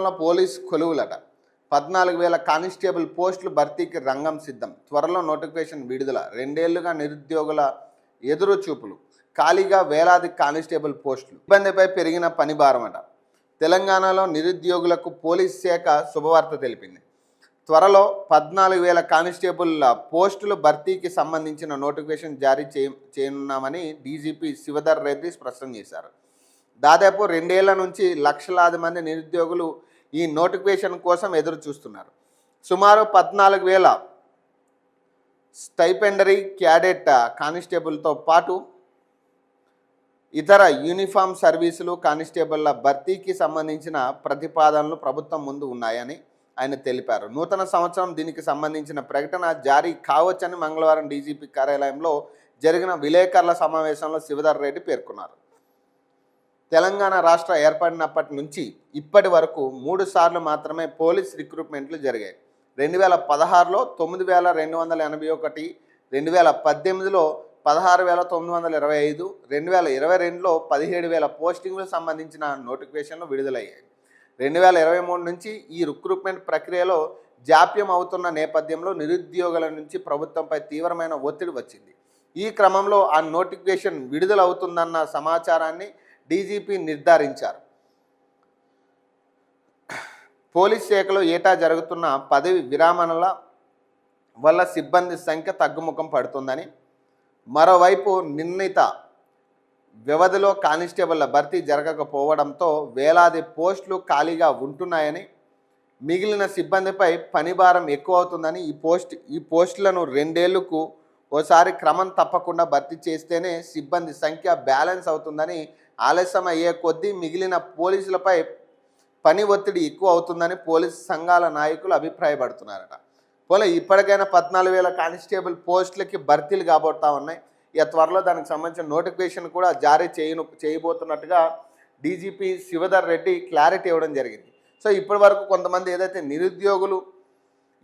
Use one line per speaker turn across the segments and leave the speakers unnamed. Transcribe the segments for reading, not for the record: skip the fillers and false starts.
రాష్ట్రంలో police కొలువులట 14,000 constable పోస్టులు భర్తీకి రంగం సిద్ధం. త్వరలో నోటిఫికేషన్ విడుదల. 2 ఏళ్లుగా నిరుద్యోగుల ఎదురు చూపులు. ఖాళీగా వేలాది కానిస్టేబుల్ పోస్టులు. ఇబ్బందిపై పెరిగిన పని భారమట. తెలంగాణలో నిరుద్యోగులకు పోలీస్ శాఖ శుభవార్త తెలిపింది. త్వరలో 14,000 కానిస్టేబుల్ పోస్టులు భర్తీకి సంబంధించిన నోటిఫికేషన్ జారీ చేయనున్నామని డీజీపీ శివధర్ రెడ్డి స్పష్టం చేశారు. దాదాపు 2 ఏళ్ల నుంచి లక్షలాది మంది నిరుద్యోగులు ఈ నోటిఫికేషన్ కోసం ఎదురు చూస్తున్నారు. సుమారు 14,000 స్టైపెండరీ క్యాడెట్ కానిస్టేబుల్తో పాటు ఇతర యూనిఫామ్ సర్వీసులు కానిస్టేబుల్ల భర్తీకి సంబంధించిన ప్రతిపాదనలు ప్రభుత్వం ముందు ఉన్నాయని ఆయన తెలిపారు. నూతన సంవత్సరం దీనికి సంబంధించిన ప్రకటన జారీ కావచ్చని మంగళవారం డీజీపీ కార్యాలయంలో జరిగిన విలేకరుల సమావేశంలో శివధర్ రెడ్డి పేర్కొన్నారు. తెలంగాణ రాష్ట్ర ఏర్పడినప్పటి నుంచి ఇప్పటి వరకు 3 సార్లు మాత్రమే పోలీస్ రిక్రూట్మెంట్లు జరిగాయి. 2016లో 9,281, 2018లో 16,925, 2022లో 17,000 పోస్టింగ్లకు సంబంధించిన నోటిఫికేషన్లు విడుదలయ్యాయి. 2023 నుంచి ఈ రిక్రూట్మెంట్ ప్రక్రియలో జాప్యం అవుతున్న నేపథ్యంలో నిరుద్యోగుల నుంచి ప్రభుత్వంపై తీవ్రమైన ఒత్తిడి వచ్చింది. ఈ క్రమంలో ఆ నోటిఫికేషన్ విడుదలవుతుందన్న సమాచారాన్ని డీజీపీ నిర్ధారించారు. పోలీస్ శాఖలో ఏటా జరుగుతున్న పదవి విరామణల వల్ల సిబ్బంది సంఖ్య తగ్గుముఖం పడుతుందని, మరోవైపు నిర్ణీత వ్యవధిలో కానిస్టేబుల్ల భర్తీ జరగకపోవడంతో వేలాది పోస్టులు ఖాళీగా ఉంటున్నాయని, మిగిలిన సిబ్బందిపై పనిభారం ఎక్కువ అవుతుందని, ఈ పోస్టులను 2 ఏళ్లకు ఓసారి క్రమం తప్పకుండా భర్తీ చేస్తేనే సిబ్బంది సంఖ్య బ్యాలెన్స్ అవుతుందని, ఆలస్యం అయ్యే కొద్దీ మిగిలిన పోలీసులపై పని ఒత్తిడి ఎక్కువ అవుతుందని పోలీసు సంఘాల నాయకులు అభిప్రాయపడుతున్నారట. పోలే ఇప్పటికైనా 14,000 కానిస్టేబుల్ పోస్టులకి భర్తీలు కాబోతా ఉన్నాయి. ఇక త్వరలో దానికి సంబంధించిన నోటిఫికేషన్ కూడా జారీ చేయబోతున్నట్టుగా డీజీపీ శివధర్ రెడ్డి క్లారిటీ ఇవ్వడం జరిగింది. సో ఇప్పటి వరకు కొంతమంది ఏదైతే నిరుద్యోగులు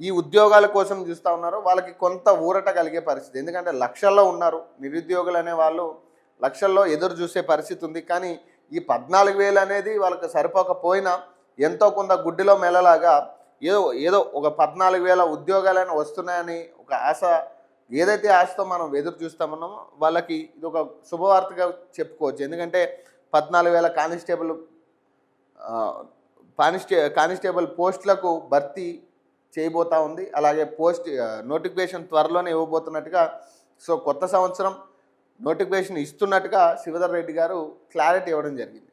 ఈ ఉద్యోగాల కోసం చూస్తూ ఉన్నారో వాళ్ళకి కొంత ఊరట కలిగే పరిస్థితి. ఎందుకంటే లక్షల్లో ఉన్నారు నిరుద్యోగులు అనే వాళ్ళు, లక్షల్లో ఎదురు చూసే పరిస్థితి ఉంది. కానీ ఈ 14,000 అనేది వాళ్ళకి సరిపోకపోయినా ఎంతో కొంత గుడ్డిలో మెల్లలాగా ఏదో ఒక 14,000 ఉద్యోగాలైనా వస్తున్నాయని ఒక ఆశ, ఏదైతే ఆశతో మనం ఎదురు చూస్తామన్నామో వాళ్ళకి ఇది ఒక శుభవార్తగా చెప్పుకోవచ్చు. ఎందుకంటే 14,000 కానిస్టేబుల్ పోస్టులకు భర్తీ చేయబోతూ ఉంది. అలాగే నోటిఫికేషన్ త్వరలోనే ఇవ్వబోతున్నట్టుగా, సో కొత్త సంవత్సరం నోటిఫికేషన్ ఇస్తున్నట్టుగా శివధర్ రెడ్డి గారు క్లారిటీ ఇవ్వడం జరిగింది.